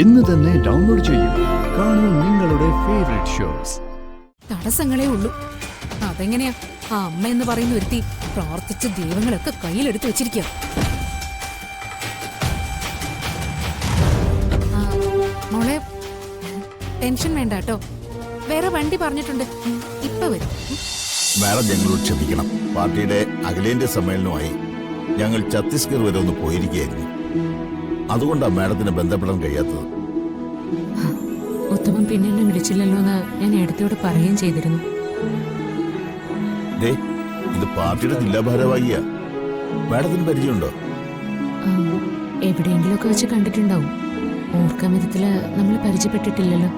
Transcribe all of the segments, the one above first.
ഇന്ന് തന്നെ ഡൗൺലോഡ് ചെയ്യൂ. കാണൂ നിങ്ങളുടെ ഫേവറേറ്റ് ഷോസ്. തടസ്സങ്ങളേ ഉള്ളൂ. അതെങ്ങനെയാ? ആ അമ്മ എന്ന് പറയുന്ന ഒരുത്തി പ്രാർത്ഥിച്ച ദൈവങ്ങളൊക്കെ കയ്യിലെടുത്ത് വെച്ചിരിക്കുക. മോളെ, ടെൻഷൻ വേണ്ട കേട്ടോ. വേറെ വണ്ടി പറഞ്ഞിട്ടുണ്ട്, ഇപ്പൊ വരും. മാഡം ഞങ്ങളോട് ക്ഷമിക്കണം. പാർട്ടിയുടെ അഖിലേന്ത്യാ സമ്മേളനമായി ഞങ്ങൾ ഛത്തീസ്ഗഡ് വരെ ഒന്ന് പോയിരിക്കുകയായിരുന്നു. അതുകൊണ്ടാണ് മാഡത്തിനെ ബന്ധപ്പെടാൻ കഴിയാത്തത്. ഉത്തമൻ പിന്നെ എന്നെ വിളിച്ചില്ലല്ലോ എന്ന് ഞാൻ എടുത്തോട് പറയുകയും ചെയ്തിരുന്നു. ഇത് പാർട്ടിയുടെ ജില്ലാ ഭാരവാഹിയാ. മാഡത്തിന് പരിചയമുണ്ടോ? എവിടെയെങ്കിലുമൊക്കെ വെച്ച് കണ്ടിട്ടുണ്ടാവും. ഓർക്കാൻ വിധത്തില് നമ്മൾ പരിചയപ്പെട്ടിട്ടില്ലല്ലോ.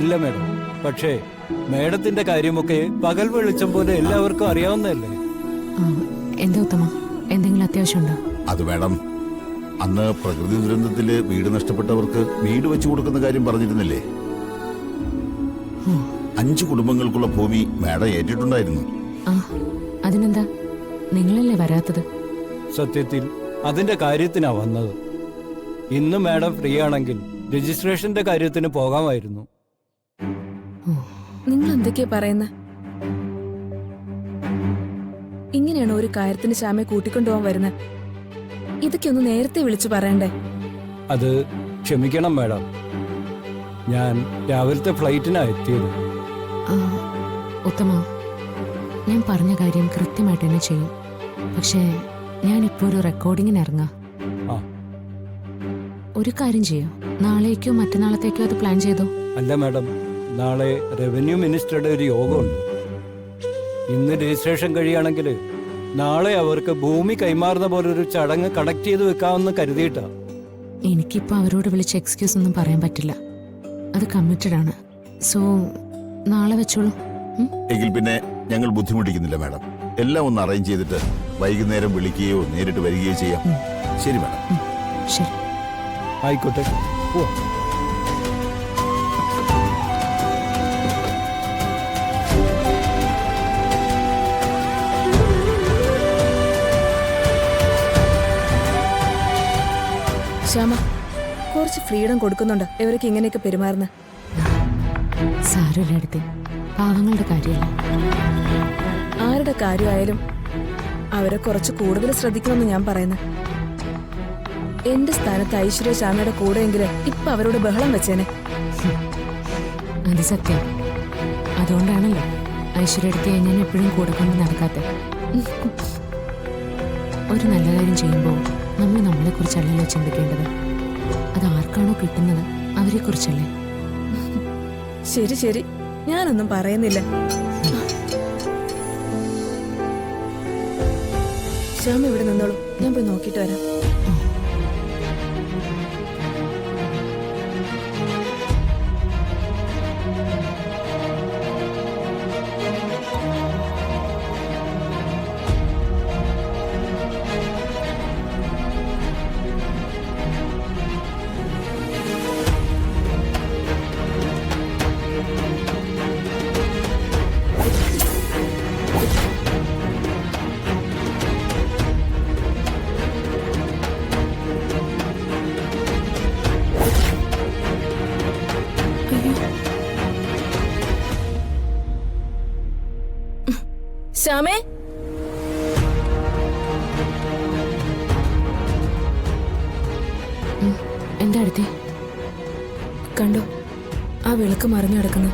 ഇല്ല മാഡം, പക്ഷേ മാഡത്തിന്റെ കാര്യമൊക്കെ പകൽ വെളിച്ചം പോലെ എല്ലാവർക്കും അറിയാവുന്നതല്ലേ. എന്താ ഉത്തമ, എന്തെങ്കിലും അത്യാവശ്യമുണ്ടോ? അത് മാഡം, അന്ന് പ്രകൃതി ദുരന്തത്തില് വീട് നഷ്ടപ്പെട്ടവർക്ക് വീട് വെച്ചു കൊടുക്കുന്ന കാര്യം പറഞ്ഞിരുന്നില്ലേ? 5 കുടുംബങ്ങൾക്കുള്ള ഭൂമി മാഡം ഏറ്റിട്ടുണ്ടായിരുന്നു. അതിനെന്താ, നിങ്ങളല്ലേ വരാത്തത്? സത്യത്തിൽ അതിന്റെ കാര്യത്തിനാ വന്നത്. ഇന്ന് മാഡം ഫ്രീ ആണെങ്കിൽ രജിസ്ട്രേഷന്റെ കാര്യത്തിന് പോകാമായിരുന്നു. നിങ്ങൾ എന്തൊക്കെയാ പറയുന്ന? ഇങ്ങനെയാണ് ഒരു കാര്യത്തിന് ശ്യാമയെ കൂട്ടിക്കൊണ്ടുപോകാൻ വരുന്നത്? ഇതൊക്കെ ഒന്ന് നേരത്തെ വിളിച്ചു പറയണ്ടേ? അത് ക്ഷമിക്കണം മാഡം, ഞാൻ രാവിലത്തെ ഫ്ലൈറ്റിനാ എത്തിയത്. ഉത്തമ, ഞാൻ പറഞ്ഞ കാര്യം കൃത്യമായിട്ട് തന്നെ ചെയ്യും. പക്ഷേ ഞാനിപ്പോ ഒരു റെക്കോർഡിങ്ങിന് ഇറങ്ങാം. ഒരു കാര്യം ചെയ്യോ, നാളേക്കോ മറ്റന്നാളത്തേക്കോ അത് പ്ലാൻ ചെയ്തോ? അല്ല മാഡം, നാളെ റവന്യൂ മിനിസ്റ്ററുടെ ഒരു യോഗമുണ്ട്. ഇന്ന് രജിസ്ട്രേഷൻ കഴിയുകയാണെങ്കിൽ നാളെ അവർക്ക് ഭൂമി കൈമാറുന്ന പോലൊരു ചടങ്ങ് കണക്ട് ചെയ്ത് വെക്കാമെന്ന് കരുതിയിട്ടാ. എനിക്കിപ്പോ അവരോട് വിളിച്ച് എക്സ്ക്യൂസ് ഒന്നും പറയാൻ പറ്റില്ല. അത് കമ്മിറ്റഡ് ആണ്. സോ നാളെ വെച്ചോളൂ. എങ്കിൽ പിന്നെ ഞങ്ങൾ ബുദ്ധിമുട്ടിക്കുന്നില്ല മാഡം. എല്ലാം ഒന്ന് അറേഞ്ച് ചെയ്തിട്ട് വൈകുന്നേരം വിളിക്കുകയോ നേരിട്ട് വരികയോ ചെയ്യാം. ശരി മാഡം. ശരി, ആയിക്കോട്ടെ. ശ്യാമ, കുറച്ച് ഫ്രീഡം കൊടുക്കുന്നുണ്ട് ഇവർക്ക് ഇങ്ങനെയൊക്കെ പെരുമാറുന്ന. സാരമില്ല അടുത്ത്, പാവങ്ങളുടെ കാര്യമല്ല. ആരുടെ കാര്യമായാലും അവരെ കുറച്ച് കൂടുതൽ ശ്രദ്ധിക്കണമെന്ന് ഞാൻ പറയുന്നത്. എന്റെ സ്ഥാനത്ത് ഐശ്വര്യ ശ്യാമയുടെ കൂടെയെങ്കിലും ഇപ്പൊ അവരോട് ബഹളം വെച്ചേനെ. അത് സത്യം. അതുകൊണ്ടാണല്ലോ ഐശ്വര്യ എടുത്ത് ഞാൻ എപ്പോഴും കൂടെ കൊണ്ട് നടക്കാത്ത. ഒരു നല്ല കാര്യം ചെയ്യുമ്പോൾ നമ്മൾ നമ്മളെ കുറിച്ചല്ലല്ലോ ചിന്തിക്കേണ്ടത്. അത് ആർക്കാണോ കിട്ടുന്നത് അവരെ കുറിച്ചല്ലേ. ശരി ശരി, ഞാനൊന്നും പറയുന്നില്ല. ശ്യാമ ഇവിടെ നിന്നോളൂ, ഞാൻ പോയി നോക്കിയിട്ട് വരാം. ശ്യാമേ, എന്താ അടുത്തേ? കണ്ടോ ആ വിളക്ക് മറിഞ്ഞു കിടക്കുന്നു?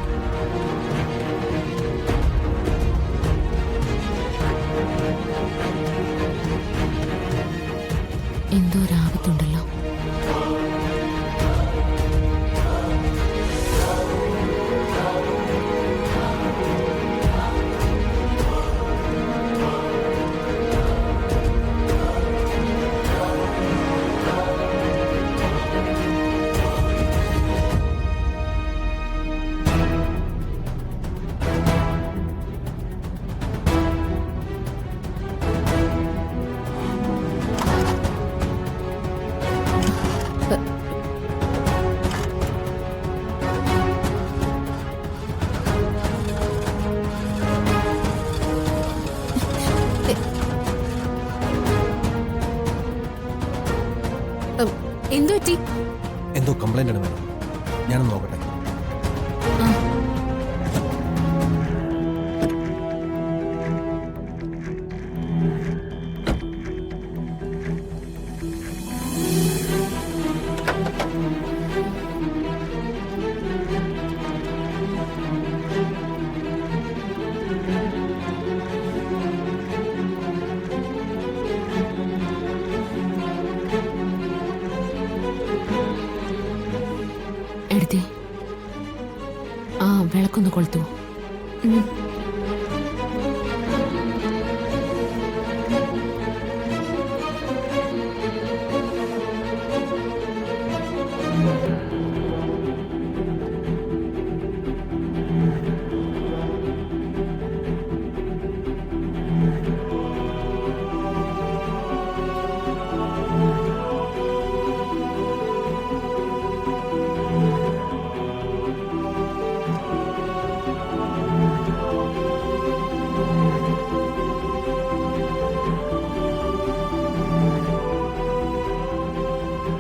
എന്തോ ഒരാപത്തുണ്ടല്ലോ. എന്തു പറ്റി? എന്തോ കംപ്ലൈന്റ് ആണ് മേഡം. ഞാനൊന്ന് നോക്കട്ടെ. എടുത്തേ, ആ വിളക്കൊന്ന് കൊളുത്തു.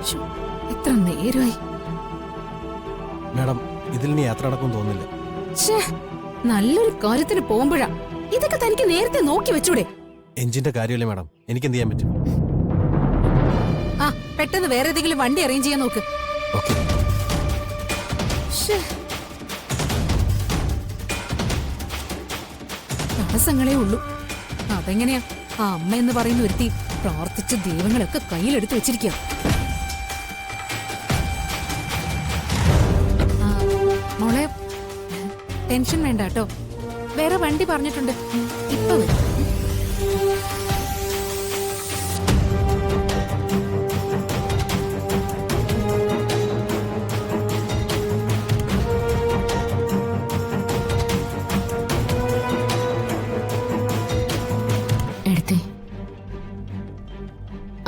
ശ്ശോ, എത്ര നേരമായി. മേഡം, ഇതിൽ ഇനി യാത്ര നടക്കുമെന്ന് തോന്നുന്നില്ല. ഛേ, നല്ലൊരു കാര്യത്തിന് പോകുമ്പോഴാ ഇതൊക്കെ തനിക്ക് നേരത്തെ നോക്കി വെച്ചൂടെ? എഞ്ചിന്റെ കാര്യമല്ലേ മേഡം, എനിക്ക് എന്ത് ചെയ്യാൻ പറ്റും? ആ, പെട്ടെന്ന് വേറെ ഏതെങ്കിലും വണ്ടി അറേഞ്ച് ചെയ്യാൻ നോക്ക്. ഓക്കെ. ശ്ശേ. തടസ്സങ്ങളേ ഉള്ളൂ. അതെങ്ങനെയാ ആ അമ്മ എന്ന് പറയുന്ന ഒരുത്തി പ്രാർത്ഥിച്ച ദൈവങ്ങളൊക്കെ കയ്യിലെടുത്ത് വെച്ചിരിക്കുക. മോളെ, ടെൻഷൻ വേണ്ട കേട്ടോ. വേറെ വണ്ടി പറഞ്ഞിട്ടുണ്ട്, ഇപ്പൊ വരും. എടുത്തേ,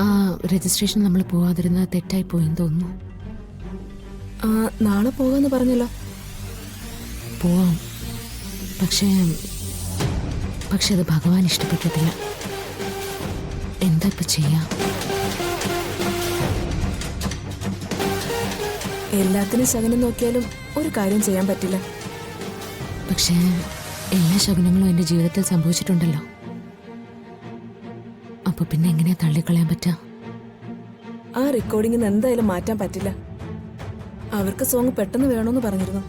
ആ രജിസ്ട്രേഷൻ നമ്മൾ പോവാതിരുന്നത് തെറ്റായി പോയെന്ന് തോന്നുന്നു. നാളെ പോകാന്ന് പറഞ്ഞല്ലോ. പോവാം, പക്ഷേ അത് ഭഗവാൻ ഇഷ്ടപ്പെട്ടിട്ടില്ല. എന്താ ഇപ്പൊ ചെയ്യാ? എല്ലാത്തിനും ശകനം നോക്കിയാലും ഒരു കാര്യം ചെയ്യാൻ പറ്റില്ല. പക്ഷേ എല്ലാ ശകുനങ്ങളും എൻ്റെ ജീവിതത്തിൽ സംഭവിച്ചിട്ടുണ്ടല്ലോ. അപ്പൊ പിന്നെ എങ്ങനെയാ തള്ളിക്കളയാൻ പറ്റാ? ആ റെക്കോർഡിംഗ് എന്തായാലും മാറ്റാൻ പറ്റില്ല. അവർക്ക് സോങ് പെട്ടെന്ന് വേണമെന്ന് പറഞ്ഞിരുന്നു.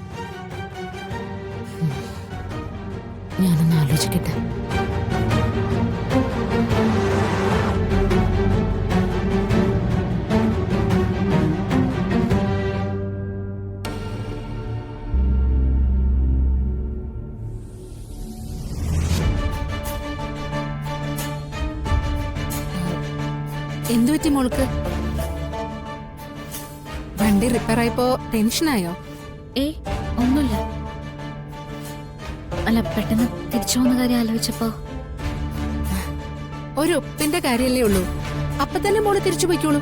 ഞാനൊന്ന് ആലോചിക്കട്ടെ. എന്തുപറ്റി മോൾക്ക്? വണ്ടി റിപ്പയർ ആയപ്പോ ടെൻഷനായോ? ഒന്നുമില്ല. അല്ല, പെട്ടെന്ന് തിരിച്ചു പോകുന്ന കാര്യം ആലോചിച്ചപ്പോ ഒരു ഒപ്പിന്റെ കാര്യല്ലേ ഉള്ളൂ. അപ്പൊ തന്നെ മോള് തിരിച്ചു പോയിക്കോളൂ.